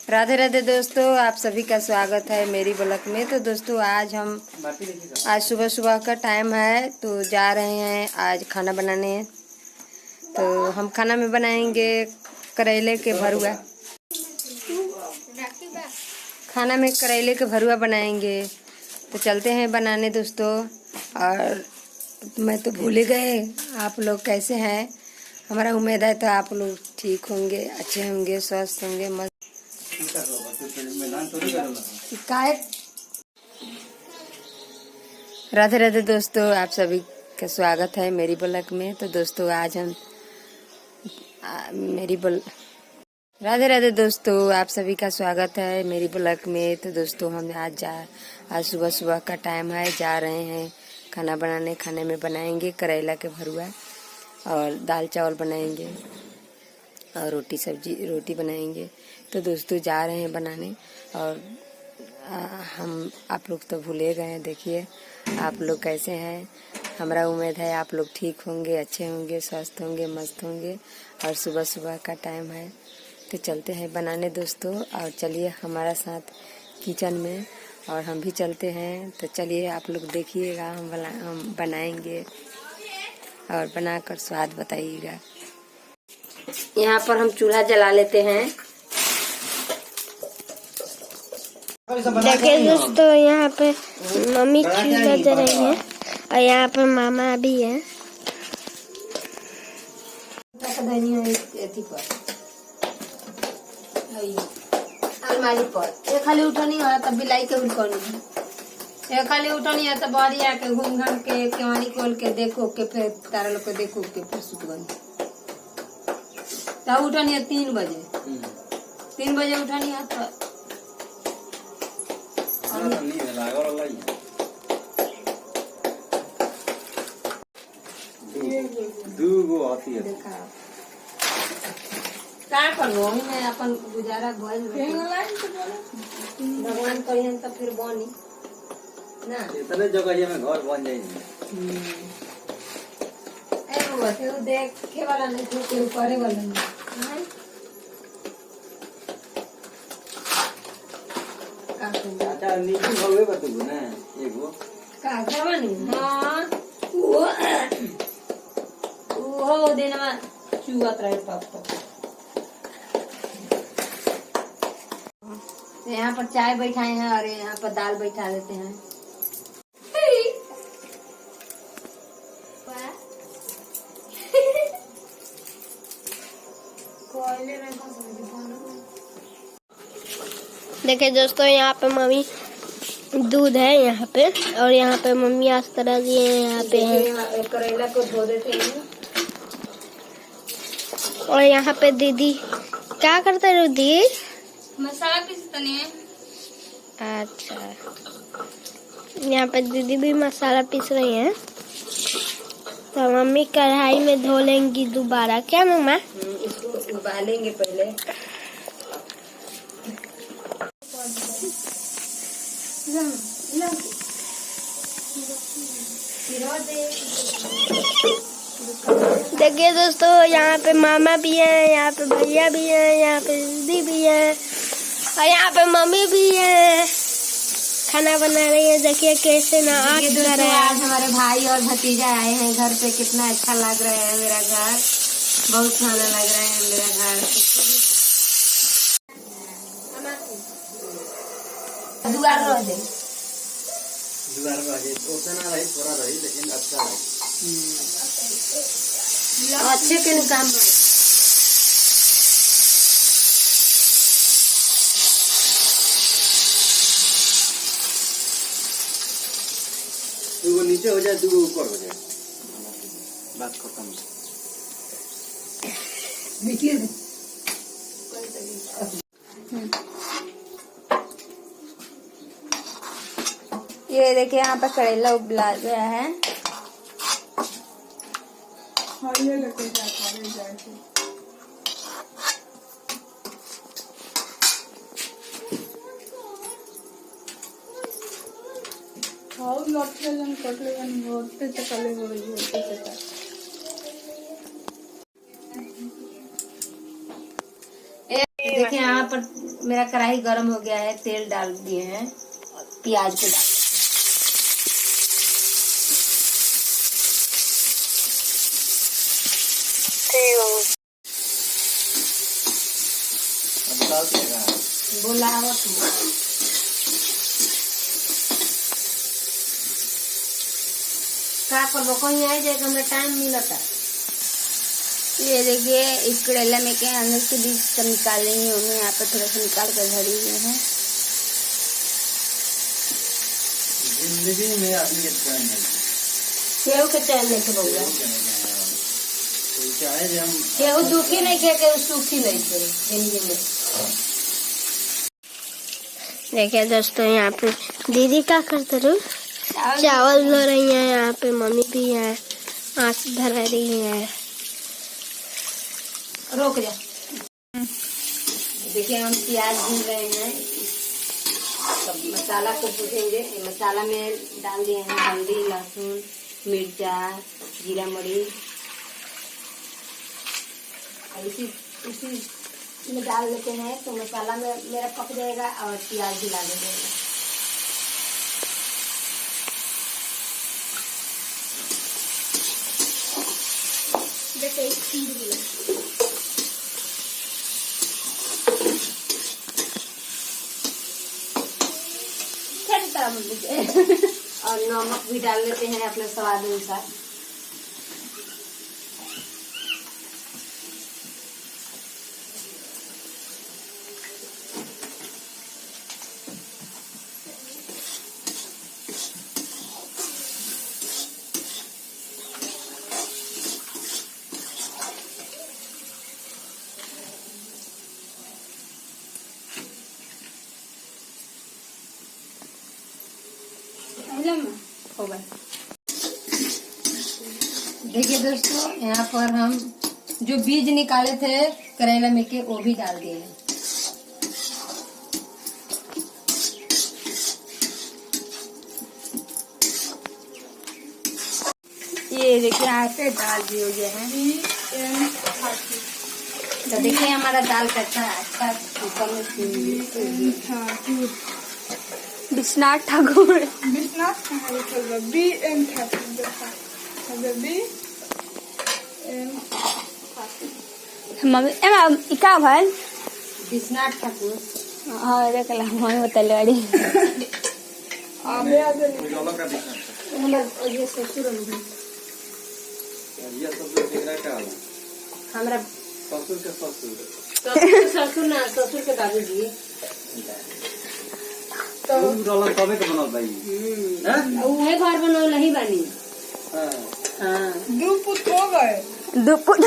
राधे राधे दोस्तों, आप सभी का स्वागत है मेरी ब्लॉग में। तो दोस्तों आज सुबह सुबह का टाइम है, तो जा रहे हैं आज खाना बनाने। तो हम खाना में बनाएंगे करेले के भरुआ। खाना में करेले के भरुआ बनाएंगे, तो चलते हैं बनाने दोस्तों। और मैं तो भूल ही गए, आप लोग कैसे हैं? हमारा उम्मीद है तो आप लोग ठीक होंगे, अच्छे होंगे, स्वस्थ होंगे, मस्त। राधे राधे दोस्तों, आप सभी का स्वागत है मेरी ब्लॉग में। तो दोस्तों आज हम राधे राधे दोस्तों, आप सभी का स्वागत है मेरी ब्लॉग में। तो दोस्तों हम आज सुबह सुबह का टाइम है, जा रहे हैं खाना बनाने। खाने में बनाएंगे करेला के भरुआ और दाल चावल बनाएंगे और रोटी बनाएंगे। तो दोस्तों जा रहे हैं बनाने। और हम आप लोग तो भूले गए हैं। देखिए आप लोग कैसे हैं? हमारा उम्मीद है आप लोग ठीक होंगे, अच्छे होंगे, स्वस्थ होंगे, मस्त होंगे। और सुबह सुबह का टाइम है, तो चलते हैं बनाने दोस्तों। और चलिए हमारा साथ किचन में, और हम भी चलते हैं। तो चलिए आप लोग देखिएगा, हम बनाएंगे और बनाकर स्वाद बताइएगा। यहाँ पर हम चूल्हा जला लेते हैं। देखिए दोस्तों, यहाँ पे मम्मी चूल्हा जला रही है और यहाँ पे मामा भी है। अलमारी पर ये खाली उठनी है, तब बिलाई के उठनी ये खाली उठनी है, तब बाड़ी आके घूम घाम के केवाड़ी खोल के देखो के फिर तारा लोग के देखो के फिर सुत गई। तब उठनी है 3 बजे 3 बजे उठनी है। तो क्या करो मैं अपन गुजारा भगवान करियन तो फिर बनी ना इतने जगह में घर बन जाएगी। देखे वाला नहीं, करे वाला नहीं। अच्छा नीचे भवे बतू ना एगो का जवानी। हां वो देना चुआत रहे पापा। यहाँ पर चाय बैठाए हैं और यहाँ पर दाल बैठा देते हैं। देखिए दोस्तों, यहाँ पे मम्मी दूध है यहाँ पे, और यहाँ पे मम्मी आज तरह दिए यहाँ पे है। करेला को धो देते हैं। और यहाँ पे दीदी क्या करते है? दीदी मसाला पीसते हैं। अच्छा, यहाँ पे दीदी भी मसाला पीस रही हैं। तो मम्मी कढ़ाई में धो लेंगी दोबारा, क्या मम्मा? इसको उबालेंगे पहले। देखिए दोस्तों, यहाँ पे मामा भी है, यहाँ पे भैया भी है, यहाँ पे दीदी भी है और यहाँ पे मम्मी भी है। खाना बना रही है। देखिए कैसे ना आग कर रहा है। आज हमारे भाई और भतीजा आए हैं घर पे। कितना अच्छा लग रहा है मेरा घर, बहुत खाना लग रहा है मेरा घर। दुआर रह दे उतना रही, थोड़ा रही, लेकिन अच्छा लगे। अच्छे के काम दूगो नीचे हो जाए, दूगो ऊपर हो जाए, बात खत्म। ये देखिए यहाँ पे करेला उबला गया है। देखिए यहाँ पर मेरा कढ़ाई गर्म हो गया है, तेल डाल दिए हैं, प्याज को डाल बोला हवा क्या करबो, कहीं आई जाए हमें टाइम मिलता। ये देखिए इस करेला में के अंदर के बीज सब निकाल लेंगे, उन्हें यहाँ पे थोड़ा सा निकाल कर धरी हुए हैं। जिंदगी में आदमी के चैन नहीं, केहू के चैन नहीं खेबौला, चाहे जे हम केहू दुखी नहीं खे, केहू सुखी नहीं खे जिंदगी में। देखिए दोस्तों यहाँ पे दीदी क्या करते रहो, चावल धो रही है, यहाँ पे मम्मी भी है, आँच धरा रही है। रोक जा। देखिए हम प्याज भून रहे हैं, सब मसाला को भूनेंगे। मसाला में डाल दिए हैं हल्दी, लहसुन, मिर्चा, जीरा, मरीच, इसी में डाल लेते हैं तो मसाला में मेरा पक जाएगा और प्याज भी डाल देंगे। और नमक भी डाल लेते हैं अपने स्वाद अनुसार। देखिए दोस्तों यहाँ पर हम जो बीज निकाले थे करेला में के वो भी डाल दिए हैं। ये देखिए यहाँ पे दाल भी हो गया है। तो देखिए हमारा दाल अच्छा कुकर में विश्वनाथ ठाकुर मम्मी क्या भाई विश्वनाथ ठाकुर। हाँ देख ला मम्मी बतल गाड़ी ये ससुर ये सब लोग देखना क्या है, हमारा ससुर के ससुर, ससुर ना, ससुर के बाबूजी तुम रोला तबे के बनल भाई हैं, उहे घर बनौल ही बानी। हां हाँ दो पुट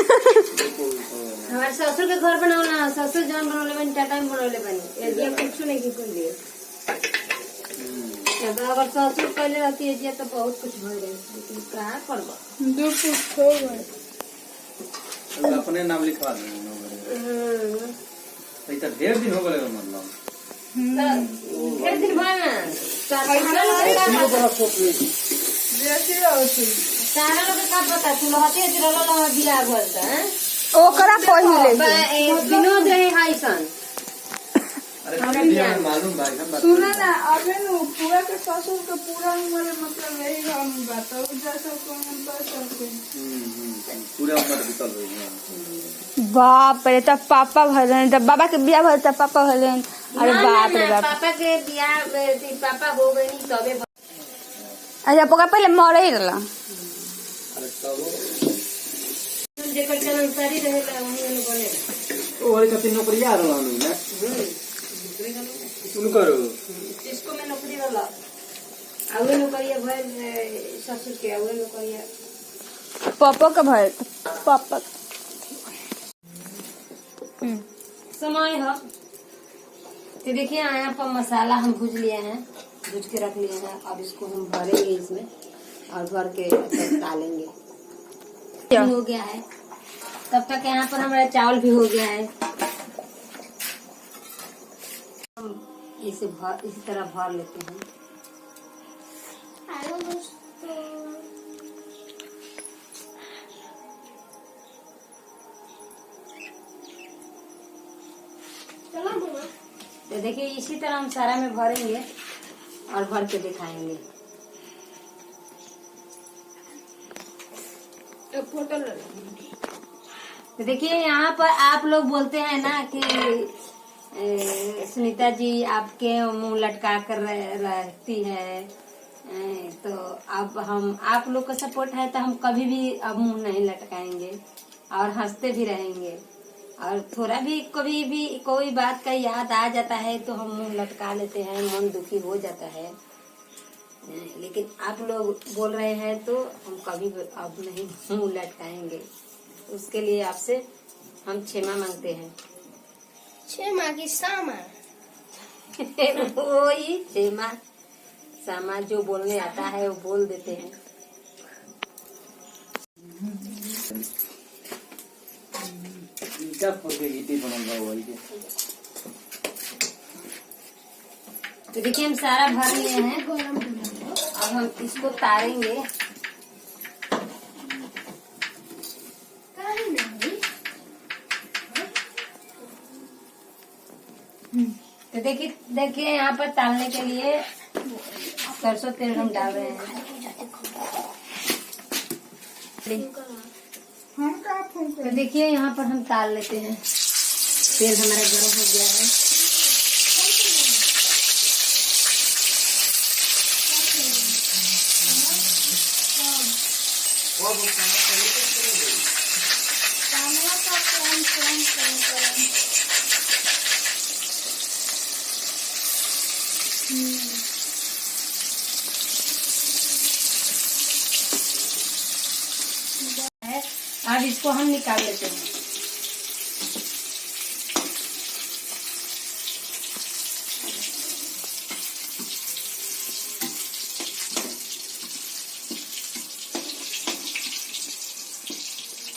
हमारे ससुर के घर बनौला, ससुर जौन बनौले बनी टाटा में बनौले बनी, ये कुछ नहीं की कोई लिए। अगर ससुर पहले रहती है जी तो बहुत कुछ भर रहे, लेकिन कहाँ करबा, दो पुट हो गए। अपने नाम लिखवा देंगे। तो ढेर दिन हो गए मतलब, ढेर दिन भर ना सारा लोग का पता तू लहते रलो बिला बोलता है ओकरा पहिले विनोद रहे हाईसन। अरे दिया में मालूम भाई हम बात सुना ना, अबे नु पूरा के ससुर के पूरा उम्र मतलब यही गाँव में बात है, जैसा कौन पूरा उम्र बीतल रही। बाप रे, तब पापा भले, तब बाबा के बियाह भले, तब पापा भले। अरे बाप रे बाप, पापा के बियाह पापा हो गई तबे। अच्छा पका पहले मरे ही रहा। अरे तब जेकर के अनुसारी रहेला वही न बने। ओ वाली कति नौकरी आ रहल हनु ना, सुन करो जिसको मैं नौकरी वाला आवे नौकरिया भर ससुर के आवे नौकरिया पापा का भर, पापा समय है। तो देखिए यहाँ पर मसाला हम भूज लिए हैं, भूज के रख लिए हैं। अब इसको हम भरेंगे इसमें और भर के डालेंगे। हो गया है, तब तक यहाँ पर हमारा चावल भी हो गया है। हम इसी तरह भर लेते हैं। तो देखिए इसी तरह हम सारा में भरेंगे और भर के दिखाएंगे। फोटो तो देखिए यहाँ पर आप लोग बोलते हैं ना कि सुनीता जी आपके मुंह लटका कर रहती है, तो अब हम आप लोग का सपोर्ट है तो हम कभी भी अब मुंह नहीं लटकाएंगे और हंसते भी रहेंगे। और थोड़ा भी कभी भी कोई बात का याद आ जाता है तो हम मुंह लटका लेते हैं, मन दुखी हो जाता है। लेकिन आप लोग बोल रहे हैं तो हम कभी अब नहीं मुंह लटकाएंगे। उसके लिए आपसे हम क्षमा मांगते हैं। क्षमा की सामा वही क्षमा सामा जो बोलने आता है वो बोल देते हैं। तो देखिए हम सारा भर लिए हैं और हम इसको तारेंगे। तो देखिए यहाँ पर तालने के लिए सरसों तेल हम डाल रहे हैं। तो देखिए यहाँ पर हम ताल लेते हैं। तेल हमारा गर्म हो गया है। अब इसको हम निकाल लेते हैं।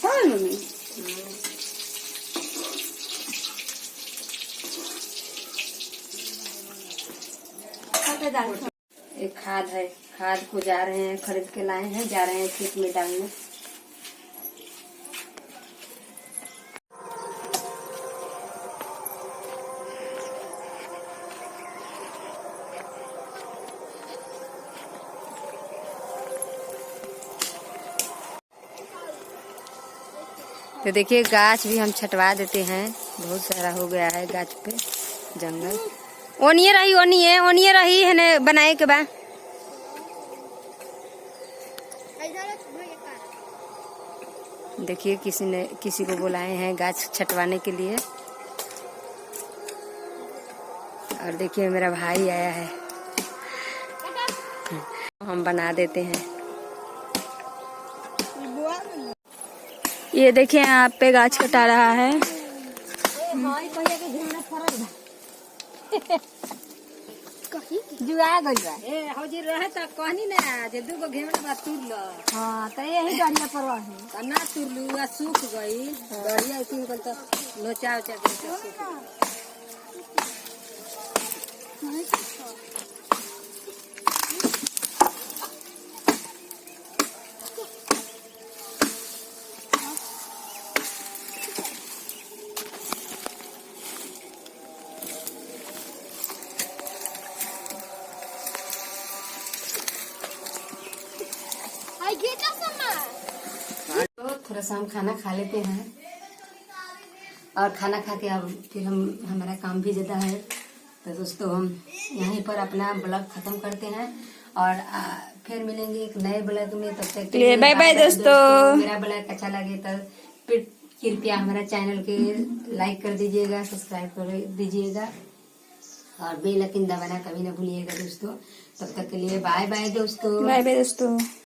हाँ मम्मी, एक खाद है, खाद को जा रहे हैं खरीद के लाए हैं, जा रहे हैं खेत में डालने। तो देखिए गाछ भी हम छटवा देते हैं, बहुत सारा हो गया है गाछ पे जंगल। ओनिए रही है ने बनाए के बाद। देखिए किसी को बुलाए हैं गाछ छटवाने के लिए। और देखिए मेरा भाई आया है, हम बना देते हैं। ये देखिए यहाँ पे गाछ कटा रहा है। जुआ गइल बा ए हौजी रहे त कहनी ना जे दुगो घेवड़ा बा तुर ल। हां त यही गाड़िया पर है त ना तुरलू आ सूख गई गाड़िया इसी कल त लोचा उचा के सूख। तो थोड़ा सा हम खाना खा लेते हैं और खाना खा के अब फिर हमारा काम भी ज्यादा है। तो दोस्तों हम यहीं पर अपना ब्लॉग खत्म करते हैं और फिर मिलेंगे एक नए ब्लॉग में। तब तक के लिए बाय बाय दोस्तों। मेरा ब्लॉग अच्छा लगे तो फिर कृपया हमारा चैनल के लाइक कर दीजिएगा, सब्सक्राइब कर दीजिएगा और बेल आइकन दबाना कभी ना भूलिएगा दोस्तों। तब तक के लिए बाय बाय दोस्तों। बाय बाय दोस्तों।